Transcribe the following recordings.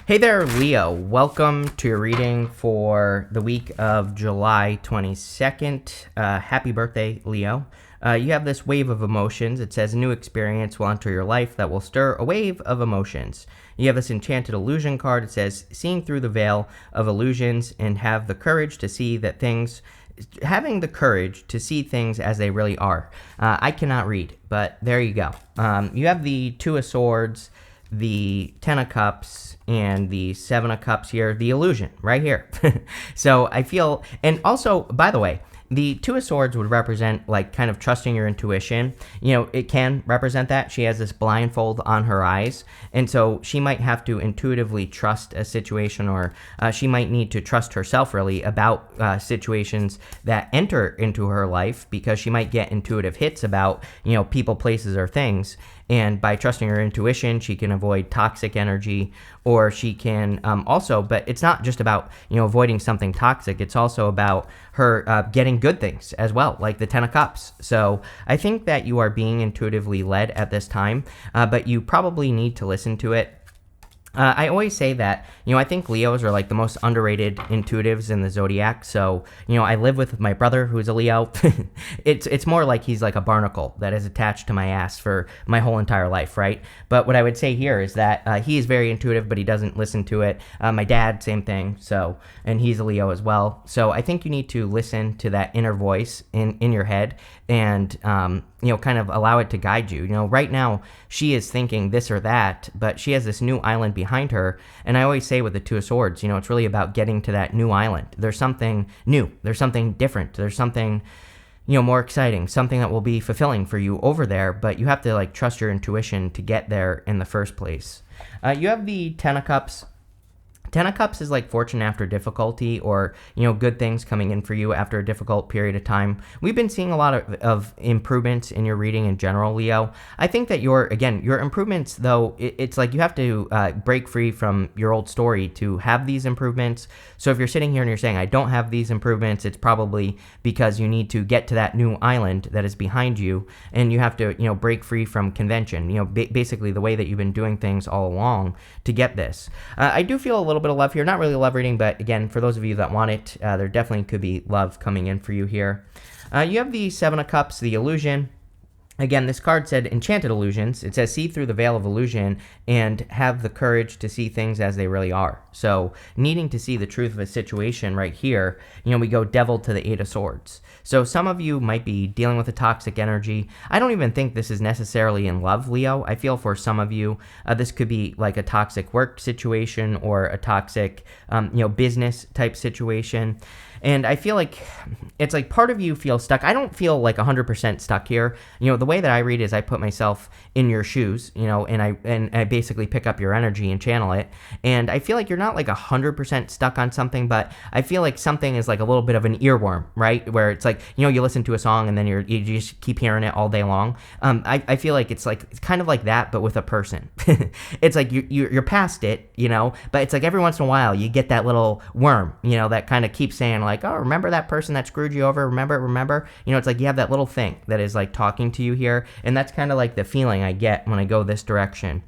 Hey there, Leo. Welcome to your reading for the week of July 22nd. Happy birthday, Leo. You have this wave of emotions. It says a new experience will enter your life that will stir a wave of emotions. You have this enchanted illusion card. It says seeing through the veil of illusions and have the courage to see that things having the courage to see things as they really are. I cannot read, but there you go. You have the Two of Swords, the Ten of Cups, and the Seven of Cups here, the illusion right here. So I feel, and also, by the way, the Two of Swords would represent like kind of trusting your intuition. You know, it can represent that. She has this blindfold on her eyes, and so she might have to intuitively trust a situation, or she might need to trust herself really about situations that enter into her life, because she might get intuitive hits about, you know, people, places, or things. And by trusting her intuition, she can avoid toxic energy, or she can also, but it's not just about, you know, avoiding something toxic. It's also about her getting good things as well, like the Ten of Cups. So I think that you are being intuitively led at this time, but you probably need to listen to it. I always say that, you know, I think Leos are like the most underrated intuitives in the zodiac. So, you know, I live with my brother who's a Leo. It's more like he's like a barnacle that is attached to my ass for my whole entire life, right? But what I would say here is that he is very intuitive, but he doesn't listen to it. My dad, same thing. So, and he's a Leo as well. So I think you need to listen to that inner voice in your head and, you know, kind of allow it to guide you. You know, right now she is thinking this or that, but she has this new island behind her. And I always say with the Two of Swords, you know, it's really about getting to that new island. There's something new. There's something different. There's something, you know, more exciting, something that will be fulfilling for you over there, but you have to like trust your intuition to get there in the first place. You have the Ten of Cups. Ten of Cups is like fortune after difficulty, or, you know, good things coming in for you after a difficult period of time. We've been seeing a lot of improvements in your reading in general, Leo. I think that your improvements, though, it's like you have to break free from your old story to have these improvements. So if you're sitting here and you're saying, I don't have these improvements, it's probably because you need to get to that new island that is behind you, and you have to, you know, break free from convention, you know, basically the way that you've been doing things all along to get this. I do feel a little bit of love here. Not really love reading, but again, for those of you that want it, there definitely could be love coming in for you here. You have the Seven of Cups, the illusion. Again, this card said enchanted illusions. It says see through the veil of illusion and have the courage to see things as they really are. So needing to see the truth of a situation right here, you know, we go devil to the Eight of Swords. So some of you might be dealing with a toxic energy. I don't even think this is necessarily in love, Leo. I feel for some of you, this could be like a toxic work situation or a toxic, you know, business type situation. And I feel like it's like part of you feels stuck. I don't feel like 100% stuck here. You know, the way that I read is I put myself in your shoes, you know, and I basically pick up your energy and channel it. And I feel like you're not like 100% stuck on something, but I feel like something is like a little bit of an earworm, right? Where it's like, you know, you listen to a song and then you just keep hearing it all day long. I feel like it's kind of like that, but with a person. It's like you're past it, you know, but it's like every once in a while you get that little worm, you know, that kind of keeps saying like, oh, remember that person that screwed you over? Remember? You know, it's like you have that little thing that is like talking to you here. And that's kind of like the feeling I get when I go this direction.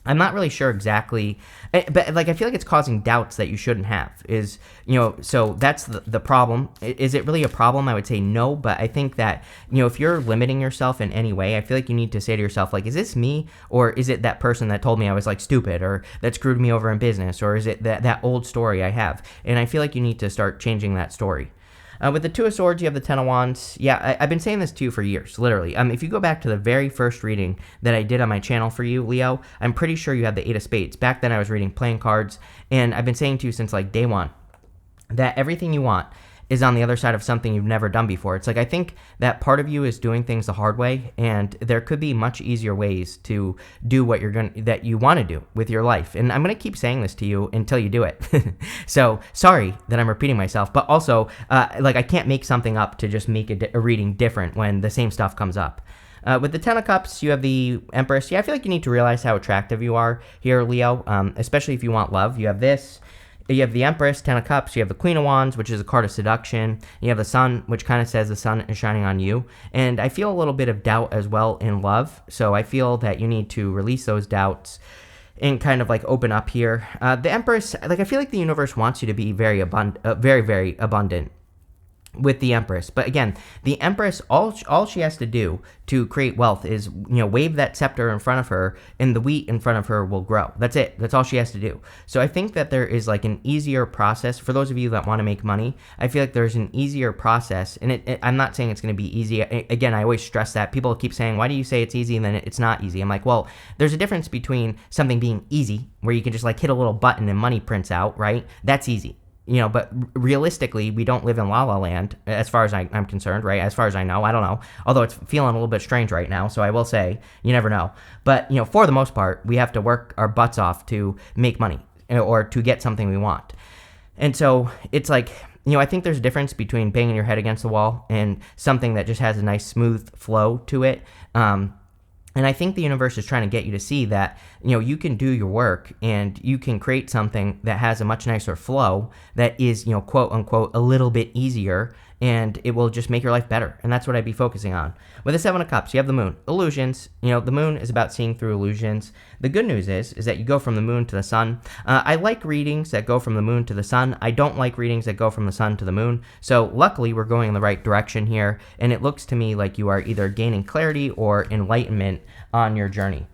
I'm not really sure exactly, but like I feel like it's causing doubts that you shouldn't have. Is, you know, so that's the problem. Is it really a problem? I would say no, but I think that, you know, if you're limiting yourself in any way, I feel like you need to say to yourself, like, is this me, or is it that person that told me I was like stupid, or that screwed me over in business, or is it that old story I have? And I feel like you need to start changing that story. With the Two of Swords, you have the Ten of Wands. Yeah, I've been saying this to you for years, literally. If you go back to the very first reading that I did on my channel for you, Leo, I'm pretty sure you had the Eight of Spades. Back then I was reading playing cards, and I've been saying to you since like day one that everything you want is on the other side of something you've never done before. It's like I think that part of you is doing things the hard way, and there could be much easier ways to do what that you want to do with your life. And I'm going to keep saying this to you until you do it. So sorry that I'm repeating myself, but also like I can't make something up to just make a reading different when the same stuff comes up. With the Ten of Cups, you have the Empress. Yeah, I feel like you need to realize how attractive you are here, Leo, especially if you want love. You have this. You have the Empress, Ten of Cups. You have the Queen of Wands, which is a card of seduction. You have the Sun, which kind of says the sun is shining on you. And I feel a little bit of doubt as well in love. So I feel that you need to release those doubts and kind of like open up here. The Empress, like I feel like the universe wants you to be very abundant, very, very abundant with the Empress. But again, the Empress, all she has to do to create wealth is, wave that scepter in front of her, and the wheat in front of her will grow. That's it. That's all she has to do. So I think that there is like an easier process for those of you that want to make money. I feel like there's an easier process, and I'm not saying it's going to be easy. Again, I always stress that. People keep saying, why do you say it's easy and then it's not easy? I'm like, well, there's a difference between something being easy, where you can just like hit a little button and money prints out, right? That's easy. But realistically, we don't live in La La Land, as far as I'm concerned, right? As far as I know, I don't know. Although it's feeling a little bit strange right now, so I will say, you never know. But, for the most part, we have to work our butts off to make money or to get something we want. And so it's like, I think there's a difference between banging your head against the wall and something that just has a nice smooth flow to it. And I think the universe is trying to get you to see that, you can do your work and you can create something that has a much nicer flow that is, quote unquote, a little bit easier, and it will just make your life better. And that's what I'd be focusing on. With the Seven of Cups, you have the moon. Illusions. The moon is about seeing through illusions. The good news is that you go from the moon to the sun. I like readings that go from the moon to the sun. I don't like readings that go from the sun to the moon. So luckily, we're going in the right direction here. And it looks to me like you are either gaining clarity or enlightenment on your journey.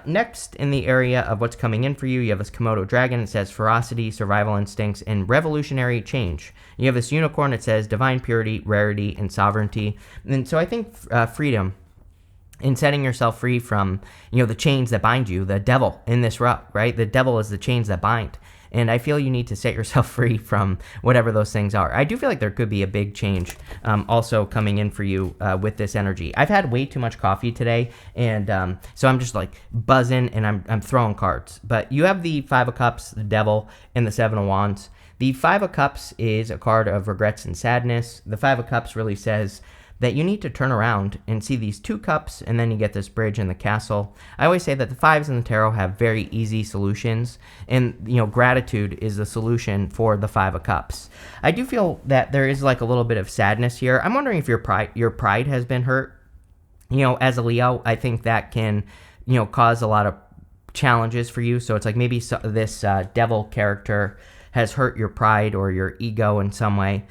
Next, in the area of what's coming in for you, you have this Komodo dragon. It says ferocity, survival instincts, and revolutionary change. You have this unicorn. It says divine purity, rarity, and sovereignty. And so I think freedom in setting yourself free from, the chains that bind you, the devil in this rut, right? The devil is the chains that bind. And I feel you need to set yourself free from whatever those things are. I do feel like there could be a big change also coming in for you with this energy. I've had way too much coffee today, and so I'm just like buzzing, and I'm throwing cards. But you have the Five of Cups, the Devil, and the Seven of Wands. The Five of Cups is a card of regrets and sadness. The Five of Cups really says that you need to turn around and see these two cups, and then you get this bridge and the castle. I always say that the fives in the tarot have very easy solutions, and gratitude is the solution for the Five of Cups. I do feel that there is like a little bit of sadness here. I'm wondering if your pride has been hurt. As a Leo, I think that can cause a lot of challenges for you. So it's like maybe this devil character has hurt your pride or your ego in some way.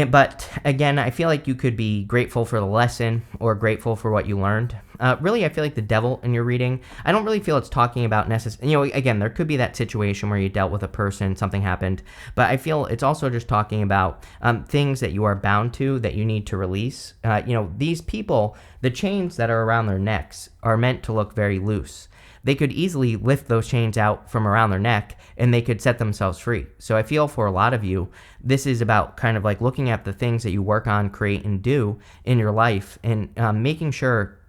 But again, I feel like you could be grateful for the lesson or grateful for what you learned. Really, I feel like the devil in your reading, I don't really feel it's talking about necessarily, again, there could be that situation where you dealt with a person, something happened, but I feel it's also just talking about things that you are bound to that you need to release. These people, the chains that are around their necks are meant to look very loose. They could easily lift those chains out from around their neck and they could set themselves free. So I feel for a lot of you, this is about kind of like looking at the things that you work on, create, and do in your life, and making sure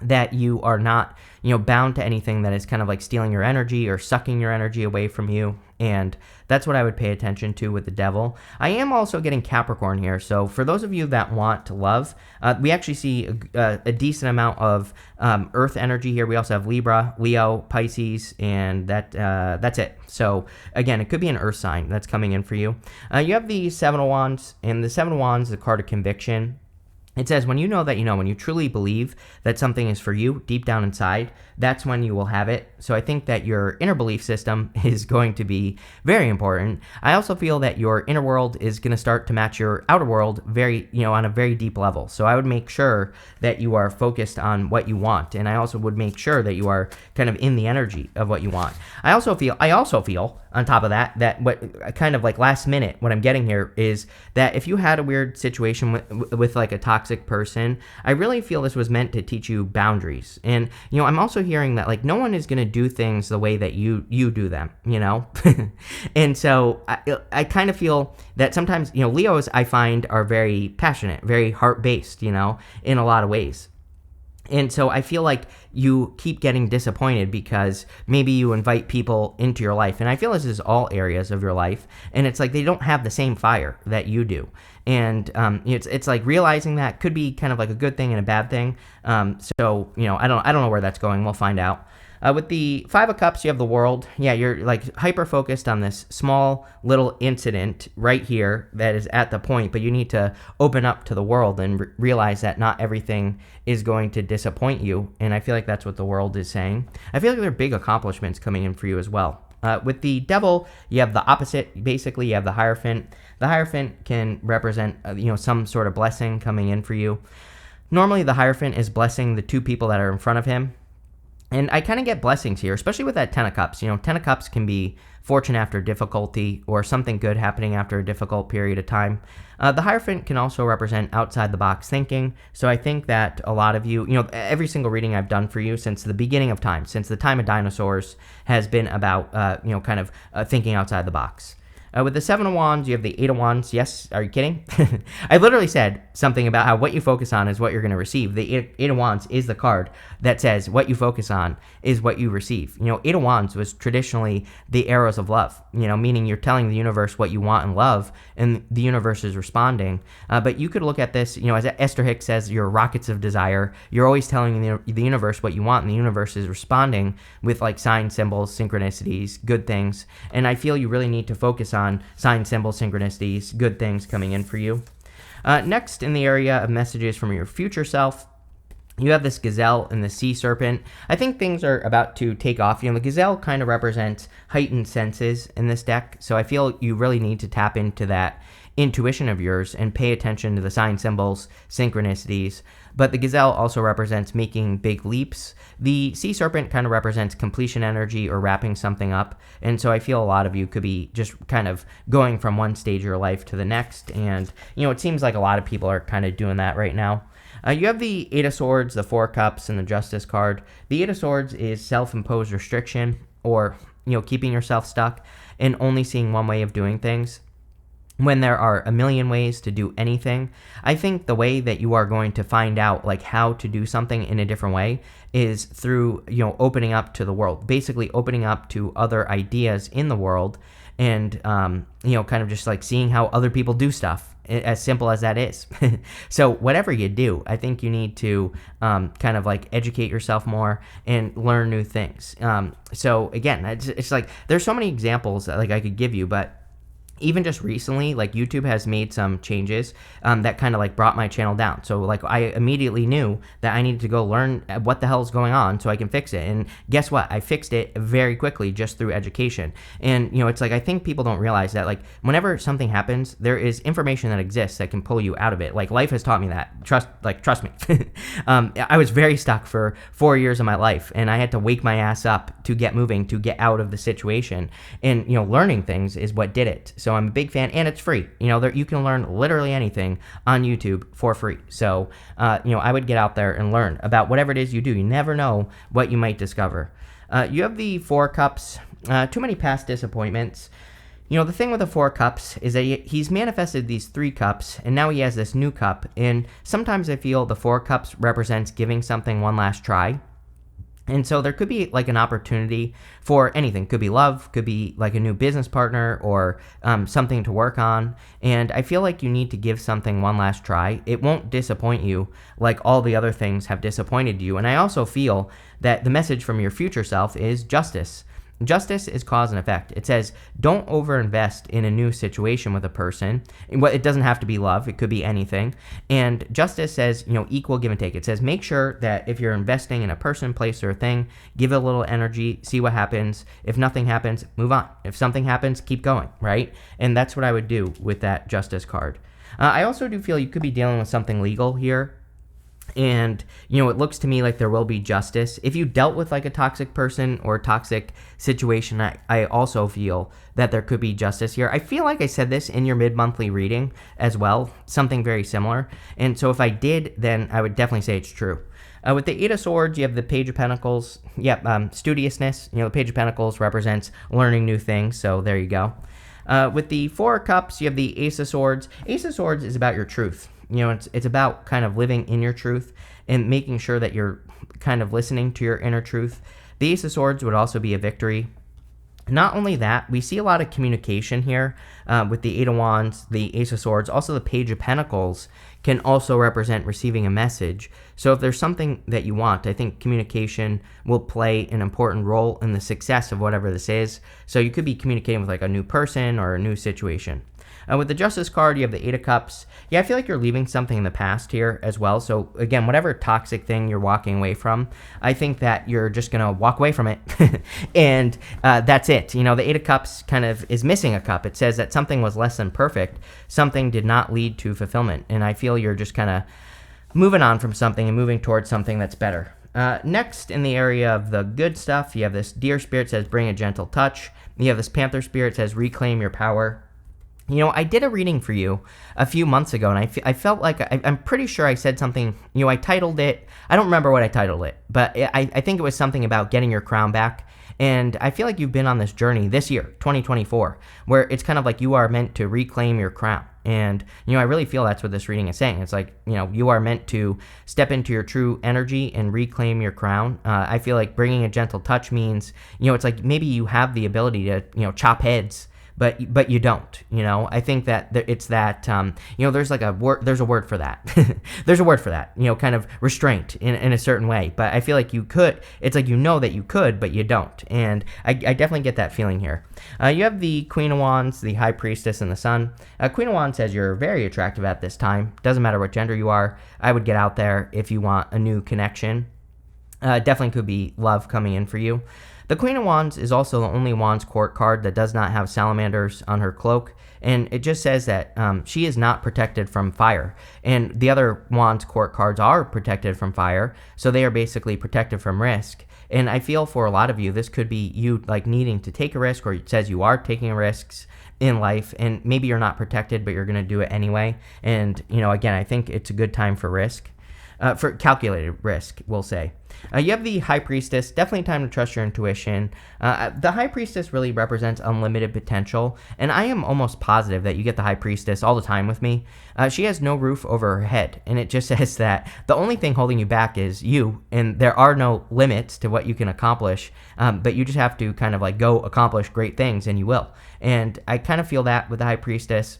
that you are not, bound to anything that is kind of like stealing your energy or sucking your energy away from you. And that's what I would pay attention to with the devil. I am also getting Capricorn here. So for those of you that want to love, we actually see a decent amount of earth energy here. We also have Libra, Leo, Pisces, and that's it. So again, it could be an earth sign that's coming in for you. You have the Seven of Wands, and the Seven of Wands is a card of conviction. It says, when you truly believe that something is for you deep down inside, that's when you will have it. So I think that your inner belief system is going to be very important. I also feel that your inner world is going to start to match your outer world on a very deep level. So I would make sure that you are focused on what you want. And I also would make sure that you are kind of in the energy of what you want. I also feel on top of that what kind of like last minute, what I'm getting here is that if you had a weird situation with like a toxic person, I really feel this was meant to teach you boundaries. And, I'm also hearing that like no one is going to do things the way that you do them, And so I kind of feel that sometimes, Leos I find are very passionate, very heart-based, in a lot of ways. And so I feel like you keep getting disappointed because maybe you invite people into your life. And I feel this is all areas of your life. And it's like they don't have the same fire that you do. And it's like realizing that could be kind of like a good thing and a bad thing. So I don't know where that's going. We'll find out. With the Five of Cups, you have the world. Yeah, you're like hyper focused on this small little incident right here that is at the point, but you need to open up to the world and realize that not everything is going to disappoint you. And I feel like that's what the world is saying. I feel like there are big accomplishments coming in for you as well. With the Devil, you have the opposite. Basically, you have the Hierophant. The Hierophant can represent, some sort of blessing coming in for you. Normally, the Hierophant is blessing the two people that are in front of him. And I kind of get blessings here, especially with that Ten of Cups. Ten of Cups can be fortune after difficulty or something good happening after a difficult period of time. The Hierophant can also represent outside the box thinking. So I think that a lot of you, every single reading I've done for you since the beginning of time, since the time of dinosaurs, has been about, thinking outside the box. With the Seven of Wands, you have the Eight of Wands. Yes, are you kidding? I literally said something about how what you focus on is what you're going to receive. The Eight of Wands is the card that says what you focus on is what you receive. Eight of Wands was traditionally the arrows of love, meaning you're telling the universe what you want in love, and the universe is responding. But you could look at this, as Esther Hicks says, your rockets of desire. You're always telling the universe what you want, and the universe is responding with like signs, symbols, synchronicities, good things. And I feel you really need to focus on signs, symbols, synchronicities, good things coming in for you. Next, in the area of messages from your future self, you have this gazelle and the sea serpent. I think things are about to take off. The gazelle kind of represents heightened senses in this deck, so I feel you really need to tap into that intuition of yours and pay attention to the sign, symbols, synchronicities. But the gazelle also represents making big leaps. The sea serpent kind of represents completion energy or wrapping something up. And so I feel a lot of you could be just kind of going from one stage of your life to the next. And, it seems like a lot of people are kind of doing that right now. You have the Eight of Swords, the Four of Cups, and the Justice card. The Eight of Swords is self-imposed restriction or, keeping yourself stuck and only seeing one way of doing things. When there are a million ways to do anything, I think the way that you are going to find out like how to do something in a different way is through, opening up to the world, basically opening up to other ideas in the world and, kind of just like seeing how other people do stuff, as simple as that is. So whatever you do, I think you need to kind of like educate yourself more and learn new things. So again, it's like there's so many examples that like I could give you, but even just recently, like YouTube has made some changes that kind of like brought my channel down. So like I immediately knew that I needed to go learn what the hell is going on so I can fix it. And guess what? I fixed it very quickly just through education. And it's like I think people don't realize that like whenever something happens, there is information that exists that can pull you out of it. Like life has taught me that. Trust me. I was very stuck for 4 years of my life, and I had to wake my ass up to get moving, to get out of the situation. And learning things is what did it. So I'm a big fan, and it's free. You can learn literally anything on YouTube for free. So, I would get out there and learn about whatever it is you do. You never know what you might discover. You have the Four Cups. Too many past disappointments. The thing with the Four Cups is that he's manifested these 3 cups, and now he has this new cup. And sometimes I feel the Four Cups represents giving something one last try. And so there could be like an opportunity for anything. Could be love, could be like a new business partner or something to work on. And I feel like you need to give something one last try. It won't disappoint you like all the other things have disappointed you. And I also feel that the message from your future self is justice. Justice is cause and effect. It says, don't overinvest in a new situation with a person. It doesn't have to be love. It could be anything. And justice says, equal give and take. It says, make sure that if you're investing in a person, place, or a thing, give it a little energy, see what happens. If nothing happens, move on. If something happens, keep going, right? And that's what I would do with that justice card. I also do feel you could be dealing with something legal here. And, it looks to me like there will be justice. If you dealt with like a toxic person or a toxic situation, I also feel that there could be justice here. I feel like I said this in your mid-monthly reading as well, something very similar. And so if I did, then I would definitely say it's true. With the Eight of Swords, you have the Page of Pentacles. Studiousness. The Page of Pentacles represents learning new things. So there you go. With the Four of Cups, you have the Ace of Swords. Ace of Swords is about your truth. It's about kind of living in your truth and making sure that you're kind of listening to your inner truth. The Ace of Swords would also be a victory. Not only that, we see a lot of communication here with the Eight of Wands, the Ace of Swords, also the Page of Pentacles can also represent receiving a message. So if there's something that you want, I think communication will play an important role in the success of whatever this is. So you could be communicating with like a new person or a new situation. With the Justice card, you have the Eight of Cups. Yeah, I feel like you're leaving something in the past here as well. So again, whatever toxic thing you're walking away from, I think that you're just going to walk away from it. And that's it. You know, the Eight of Cups kind of is missing a cup. It says that something was less than perfect. Something did not lead to fulfillment. And I feel you're just kind of moving on from something and moving towards something that's better. Next, in the area of the good stuff, you have this Deer Spirit says, bring a gentle touch. You have this Panther Spirit says, reclaim your power. You know, I did a reading for you a few months ago, and I felt like I'm pretty sure I said something. You know, I titled it. I don't remember what I titled it, but I think it was something about getting your crown back. And I feel like you've been on this journey this year, 2024, where it's kind of like you are meant to reclaim your crown. And, you know, I really feel that's what this reading is saying. It's like, you know, you are meant to step into your true energy and reclaim your crown. I feel like bringing a gentle touch means, you know, it's like maybe you have the ability to, you know, chop heads, but you don't, you know. I think that it's that, you know, there's like a word, there's a word for that. There's a word for that, you know, kind of restraint in a certain way. But I feel like you could, it's like, you know that you could, but you don't. And I definitely get that feeling here. You have the Queen of Wands, the High Priestess, and the Sun. Queen of Wands says you're very attractive at this time. Doesn't matter what gender you are. I would get out there if you want a new connection. Definitely could be love coming in for you. The Queen of Wands is also the only Wands Court card that does not have salamanders on her cloak, and it just says that she is not protected from fire. And the other Wands Court cards are protected from fire, so they are basically protected from risk. And I feel for a lot of you, this could be you like needing to take a risk, or it says you are taking risks in life, and maybe you're not protected, but you're going to do it anyway. And, you know, again, I think it's a good time for risk. For calculated risk, we'll say. You have the High Priestess. Definitely time to trust your intuition. The High Priestess really represents unlimited potential, and I am almost positive that you get the High Priestess all the time with me. She has no roof over her head, and it just says that the only thing holding you back is you, and there are no limits to what you can accomplish, but you just have to kind of like go accomplish great things, and you will. And I kind of feel that with the High Priestess.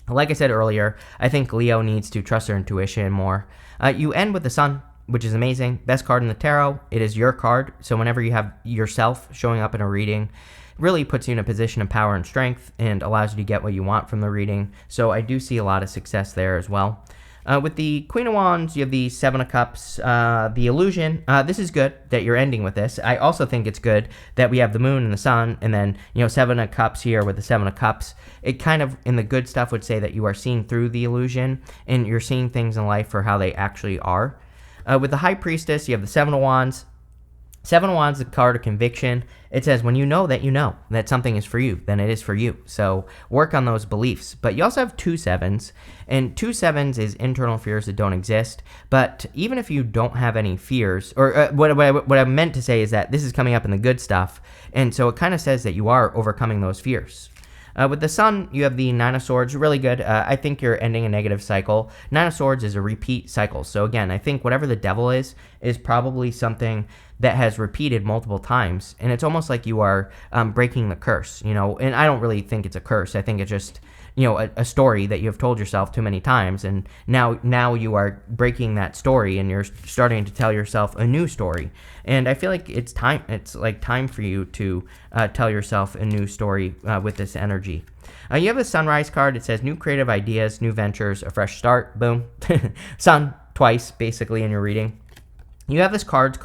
Like I said earlier, I think Leo needs to trust their intuition more. You end with the Sun, which is amazing. Best card in the tarot. It is your card, so whenever you have yourself showing up in a reading, really puts you in a position of power and strength and allows you to get what you want from the reading. So I do see a lot of success there as well. With the Queen of Wands, you have the Seven of Cups, the Illusion. This is good that you're ending with this. I also think it's good that we have the Moon and the Sun, and then, you know, Seven of Cups here with the Seven of Cups. It kind of, in the good stuff, would say that you are seeing through the illusion, and you're seeing things in life for how they actually are. With the High Priestess, you have the Seven of Wands. Seven of Wands is a card of conviction. It says when you know that something is for you, then it is for you. So work on those beliefs. But you also have two sevens, and two sevens is internal fears that don't exist. But even if you don't have any fears, or what I meant to say is that this is coming up in the good stuff, and so it kind of says that you are overcoming those fears. With the Sun, you have the Nine of Swords, really good. I think you're ending a negative cycle. Nine of Swords is a repeat cycle. So again, I think whatever the devil is probably something that has repeated multiple times. And it's almost like you are breaking the curse, you know. And I don't really think it's a curse. I think it's just, you know, a story that you have told yourself too many times. And now you are breaking that story, and you're starting to tell yourself a new story. And I feel like it's time for you to tell yourself a new story with this energy. You have a Sunrise card. It says new creative ideas, new ventures, a fresh start. Boom. Sun twice, basically, in your reading. You have this Clouds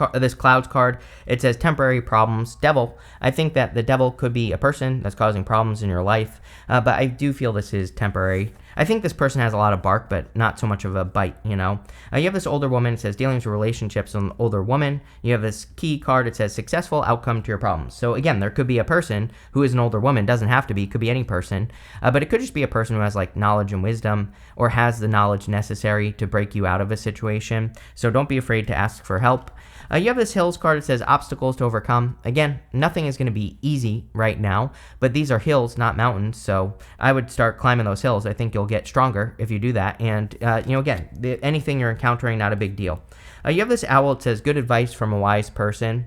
card. It says temporary problems. Devil. I think that the devil could be a person that's causing problems in your life, but I do feel this is temporary. I think this person has a lot of bark, but not so much of a bite, you know. You have this older woman. It says dealings with relationships with an older woman. You have this key card. It says successful outcome to your problems. So again, there could be a person who is an older woman. Doesn't have to be. Could be any person. But it could just be a person who has like knowledge and wisdom, or has the knowledge necessary to break you out of a situation. So don't be afraid to ask for help. You have this Hills card. It says obstacles to overcome. Again, nothing is going to be easy right now, but these are hills, not mountains. So I would start climbing those hills. I think you'll get stronger if you do that. And, you know, again, anything you're encountering, not a big deal. You have this Owl. It says good advice from a wise person.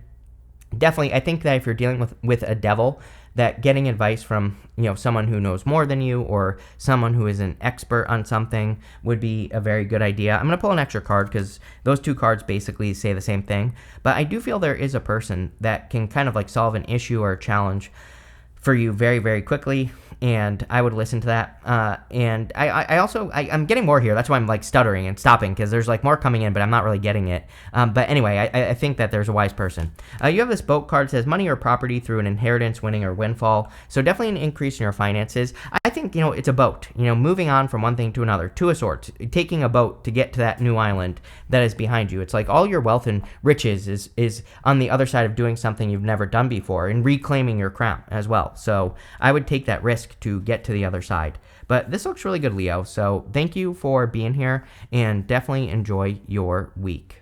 Definitely, I think that if you're dealing with a devil, that getting advice from, someone who knows more than you or someone who is an expert on something would be a very good idea. I'm going to pull an extra card because those two cards basically say the same thing. But I do feel there is a person that can kind of like solve an issue or a challenge for you very, very quickly, and I would listen to that. And I'm getting more here. That's why I'm like stuttering and stopping, because there's like more coming in, but I'm not really getting it. But anyway, I think that there's a wise person. You have this boat card, says money or property through an inheritance, winning, or windfall. So definitely an increase in your finances. I think, it's a boat, moving on from one thing to another, to a sort, taking a boat to get to that new island that is behind you. It's like all your wealth and riches is on the other side of doing something you've never done before and reclaiming your crown as well. So I would take that risk to get to the other side. But this looks really good, Leo. So thank you for being here, and definitely enjoy your week.